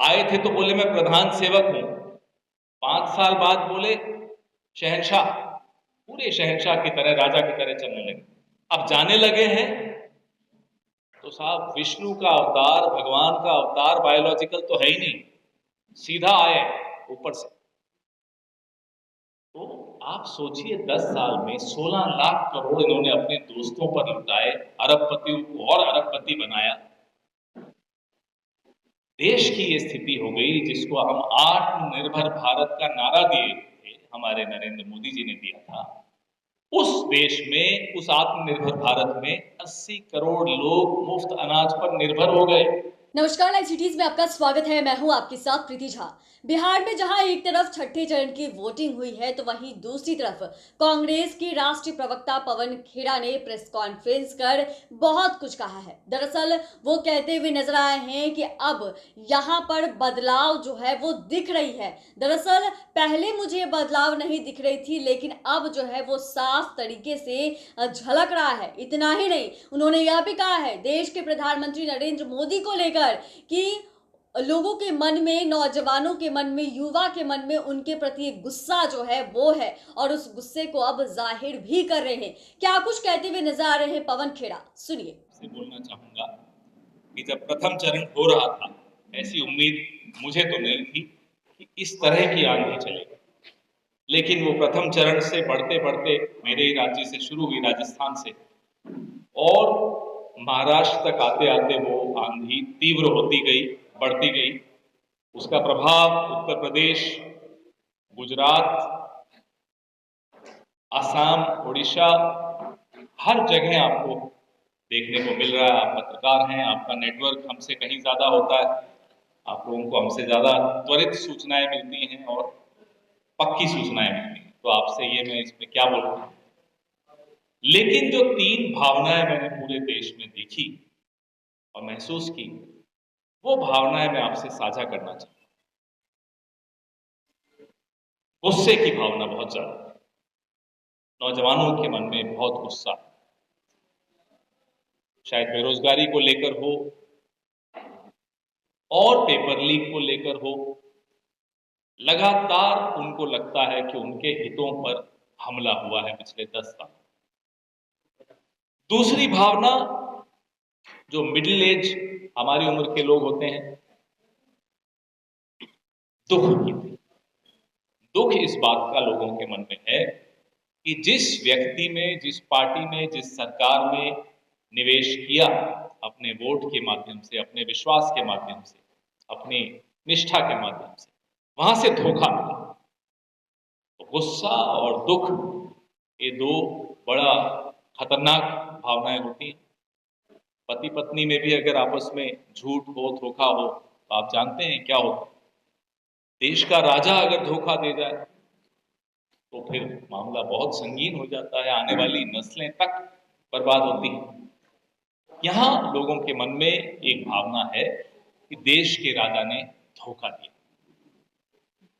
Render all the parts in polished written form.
आए थे तो बोले मैं प्रधान सेवक हूं, 5 साल बाद बोले शहंशाह, पूरे शहंशाह की तरह, राजा की तरह चलने लगे। अब जाने लगे हैं तो साहब विष्णु का अवतार, भगवान का अवतार बायोलॉजिकल तो है ही नहीं, सीधा आए ऊपर से। तो आप सोचिए 10 साल में 16 लाख करोड़ इन्होंने अपने दोस्तों पर लुटाए, अरबपतियों को और अरबपति बनाया। देश की ये स्थिति हो गई जिसको हम आत्मनिर्भर भारत का नारा दिए थे, हमारे नरेंद्र मोदी जी ने दिया था। उस देश में, उस आत्मनिर्भर भारत में 80 करोड़ लोग मुफ्त अनाज पर निर्भर हो गए। नमस्कार, लाइव सिटीज में आपका स्वागत है। मैं हूं आपके साथ प्रीति झा। बिहार में जहां एक तरफ छठे चरण की वोटिंग हुई है तो वहीं दूसरी तरफ कांग्रेस के राष्ट्रीय प्रवक्ता पवन खेड़ा ने प्रेस कॉन्फ्रेंस कर बहुत कुछ कहा है। दरअसल वो कहते हुए नजर आए हैं कि अब यहां पर बदलाव जो है वो दिख रही है। दरअसल पहले मुझे बदलाव नहीं दिख रही थी, लेकिन अब जो है वो साफ तरीके से झलक रहा है। इतना ही नहीं, उन्होंने यह भी कहा है देश के प्रधानमंत्री नरेंद्र मोदी को लेकर कि लोगों के मन में, नौजवानों के मन में, युवा के मन में उनके प्रति एक गुस्सा जो है वो है और उस गुस्से को अब जाहिर भी कर रहे हैं। क्या कुछ कहते हुए नजर आ रहे हैं पवन खेड़ा, सुनिए। बोलना चाहूंगा कि जब प्रथम चरण हो रहा था, ऐसी उम्मीद मुझे तो नहीं थी कि इस तरह की आंधी चलेगी, लेकिन वो प्रथम चरण से बढ़ते बढ़ते मेरे ही राज्य से शुरू हुई, राजस्थान से, और महाराष्ट्र तक आते आते वो आंधी तीव्र होती गई, बढ़ती गई। उसका प्रभाव उत्तर प्रदेश, गुजरात, असम, उड़ीसा, हर जगह आपको देखने को मिल रहा है। आप पत्रकार हैं, आपका नेटवर्क हमसे कहीं ज्यादा होता है, आप लोगों को हमसे ज्यादा त्वरित सूचनाएं मिलती हैं और पक्की सूचनाएं मिलती हैं, तो आपसे ये मैं इसमें क्या बोलूं। लेकिन जो 3 भावनाएं मैंने पूरे देश में देखी और महसूस की, वो भावनाएं मैं आपसे साझा करना चाहता हूं। गुस्से की भावना बहुत ज्यादा है, नौजवानों के मन में बहुत गुस्सा, शायद बेरोजगारी को लेकर हो और पेपर लीक को लेकर हो। लगातार उनको लगता है कि उनके हितों पर हमला हुआ है पिछले 10 साल। दूसरी भावना, जो मिडिल एज हमारी उम्र के लोग होते हैं, दुख की थी। दुख इस बात का लोगों के मन में है कि जिस व्यक्ति में, जिस पार्टी में, जिस सरकार में निवेश किया, अपने वोट के माध्यम से, अपने विश्वास के माध्यम से, अपनी निष्ठा के माध्यम से, वहां से धोखा मिला। तो गुस्सा और दुख, ये 2 बड़ा खतरनाक भावनाएं होती हैं। पति पत्नी में भी अगर आपस में झूठ हो, धोखा हो, तो आप जानते हैं क्या होता है। देश का राजा अगर धोखा दे जाए तो फिर मामला बहुत संगीन हो जाता है, आने वाली नस्लें तक बर्बाद होती हैं। यहां लोगों के मन में एक भावना है कि देश के राजा ने धोखा दिया।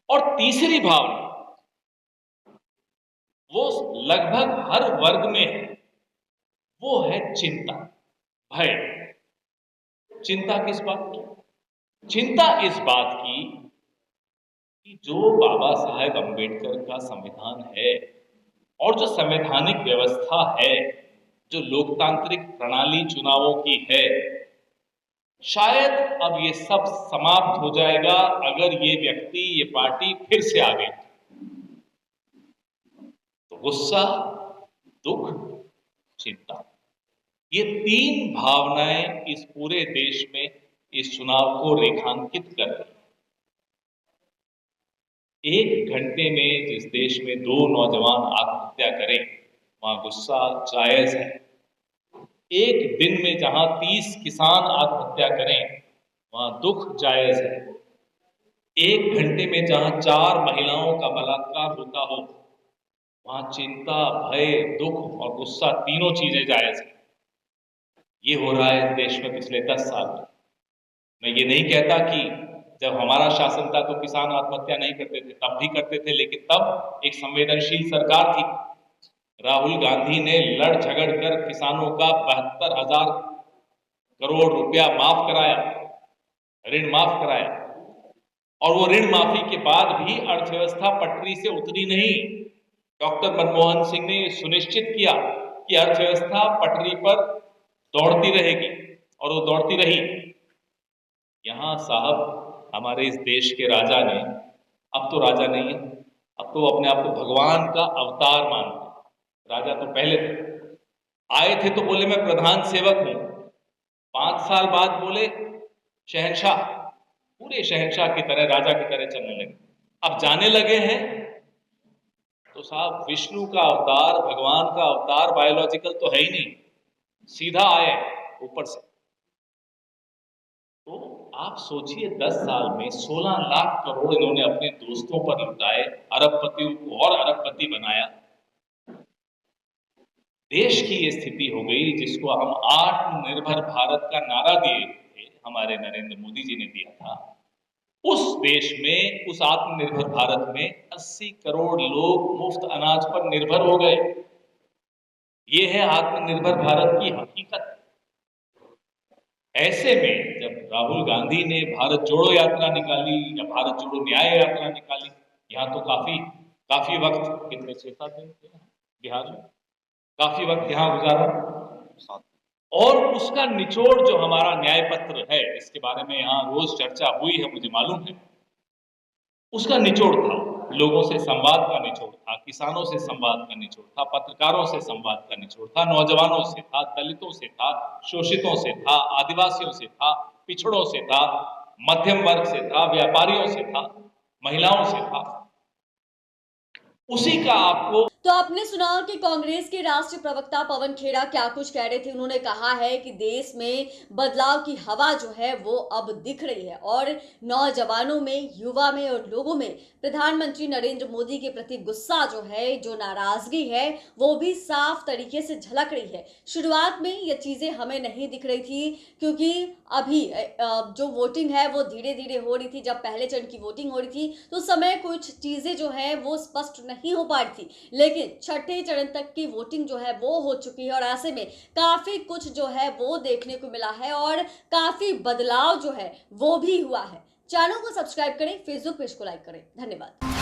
और तीसरी भावना, वो लगभग हर वर्ग में है, वो है चिंता, भय। चिंता किस बात की? चिंता इस बात की कि जो बाबा साहेब अंबेडकर का संविधान है और जो संवैधानिक व्यवस्था है, जो लोकतांत्रिक प्रणाली चुनावों की है, शायद अब ये सब समाप्त हो जाएगा अगर ये व्यक्ति, ये पार्टी फिर से आ गई। तो गुस्सा, दुख, चिंता, ये 3 भावनाएं इस पूरे देश में इस चुनाव को रेखांकित कर रही। 1 घंटे में जिस देश में 2 नौजवान आत्महत्या करें, वहां गुस्सा जायज है। 1 दिन में जहां 30 किसान आत्महत्या करें, वहां दुख जायज है। 1 घंटे में जहां 4 महिलाओं का बलात्कार होता हो, वहां चिंता, भय, दुख और गुस्सा, तीनों चीजें जायज है। ये हो रहा है देश में पिछले 10 साल में। मैं ये नहीं कहता कि जब हमारा शासन था तो किसान आत्महत्या नहीं करते थे, तब भी करते थे, लेकिन तब एक संवेदनशील सरकार थी। राहुल गांधी ने लड़ झगड़ कर किसानों का 72,000 करोड़ रुपया माफ कराया, ऋण माफ कराया। और वो ऋण माफी के बाद भी अर्थव्यवस्था पटरी से उतरी नहीं। डॉक्टर मनमोहन सिंह ने ये सुनिश्चित किया कि अर्थव्यवस्था पटरी पर दौड़ती रहेगी और वो दौड़ती रही। यहां साहब हमारे इस देश के राजा ने, अब तो राजा नहीं है, अब तो अपने आप को भगवान का अवतार मानते। राजा तो पहले थे, आए थे तो बोले मैं प्रधान सेवक हूं, 5 साल बाद बोले शहंशाह, पूरे शहंशाह की तरह, राजा की तरह चलने लगे। अब जाने लगे हैं तो साहब विष्णु का अवतार, भगवान का अवतार बायोलॉजिकल तो है ही नहीं, सीधा आए ऊपर से। तो आप सोचिए 10 साल में 16 लाख करोड़ इन्होंने अपने दोस्तों पर लुटाए, अरबपतियों को और अरबपति बनाया। देश की ये स्थिति हो गई जिसको हम आत्मनिर्भर भारत का नारा दिए थे, हमारे नरेंद्र मोदी जी ने दिया था। उस देश में, उस आत्मनिर्भर भारत में 80 करोड़ लोग मुफ्त अनाज पर निर्भर हो गए। ये है आत्मनिर्भर भारत की हकीकत। ऐसे में जब राहुल गांधी ने भारत जोड़ो यात्रा निकाली या भारत जोड़ो न्याय यात्रा निकाली, यहां तो काफी वक्त, कितने 6-7 दिन बिहार में काफी वक्त यहां गुजारा, और उसका निचोड़ जो हमारा न्याय पत्र है, इसके बारे में यहां रोज चर्चा हुई है, मुझे मालूम है, उसका निचोड़ था, लोगों से संवाद का निचोड़ था, किसानों से संवाद का निचोड़ था, पत्रकारों से संवाद का निचोड़ था, नौजवानों से था, दलितों से था, शोषितों से था, आदिवासियों से था, पिछड़ों से था, मध्यम वर्ग से था, व्यापारियों से था, महिलाओं से था। उसी का आपको तो आपने सुना कि कांग्रेस के राष्ट्रीय प्रवक्ता पवन खेड़ा क्या कुछ कह रहे थे। उन्होंने कहा है कि देश में बदलाव की हवा जो है वो अब दिख रही है और नौजवानों में, युवा में और लोगों में प्रधानमंत्री नरेंद्र मोदी के प्रति गुस्सा जो है, जो नाराजगी है, वो भी साफ तरीके से झलक रही है। शुरुआत में ये चीजें हमें नहीं दिख रही थी क्योंकि अभी जो वोटिंग है वो धीरे धीरे हो रही थी। जब पहले चरण की वोटिंग हो रही थी तो उस समय कुछ चीजें जो है वो स्पष्ट नहीं हो पा रही थी, लेकिन छठे चरण तक की वोटिंग जो है वो हो चुकी है और ऐसे में काफी कुछ जो है वो देखने को मिला है और काफी बदलाव जो है वो भी हुआ है। चैनल को सब्सक्राइब करें, फेसबुक पेज को लाइक करें। धन्यवाद।